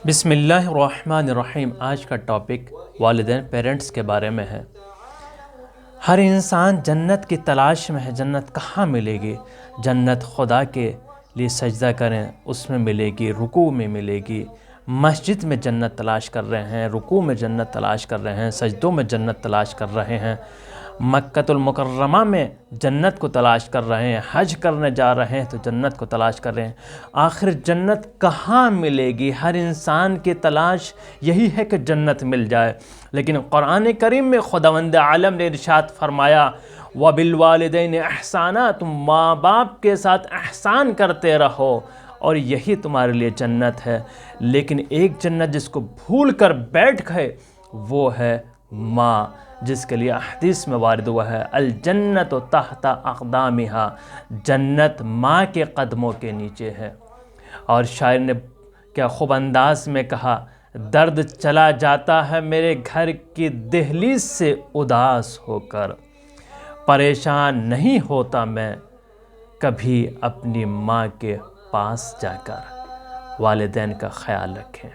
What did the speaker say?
بسم اللہ الرحمن الرحیم۔ آج کا ٹاپک والدین پیرنٹس کے بارے میں ہے۔ ہر انسان جنت کی تلاش میں ہے۔ جنت کہاں ملے گی؟ جنت خدا کے لیے سجدہ کریں اس میں ملے گی، رکوع میں ملے گی۔ مسجد میں جنت تلاش کر رہے ہیں، رکوع میں جنت تلاش کر رہے ہیں، سجدوں میں جنت تلاش کر رہے ہیں، مکۃ المکرمہ میں جنت کو تلاش کر رہے ہیں، حج کرنے جا رہے ہیں تو جنت کو تلاش کر رہے ہیں۔ آخر جنت کہاں ملے گی؟ ہر انسان کی تلاش یہی ہے کہ جنت مل جائے، لیکن قرآن کریم میں خداوند عالم نے ارشاد فرمایا وَبِالْوَالِدَيْنِ احسانًا، تم ماں باپ کے ساتھ احسان کرتے رہو اور یہی تمہارے لیے جنت ہے۔ لیکن ایک جنت جس کو بھول کر بیٹھ گئے وہ ہے ماں، جس کے لیے حدیث میں وارد ہوا ہے الجنت تحت اقدامہا، جنت ماں کے قدموں کے نیچے ہے۔ اور شاعر نے کیا خوب انداز میں کہا، درد چلا جاتا ہے میرے گھر کی دہلیز سے اداس ہو کر، پریشان نہیں ہوتا میں کبھی اپنی ماں کے پاس جا کر۔ والدین کا خیال رکھیں۔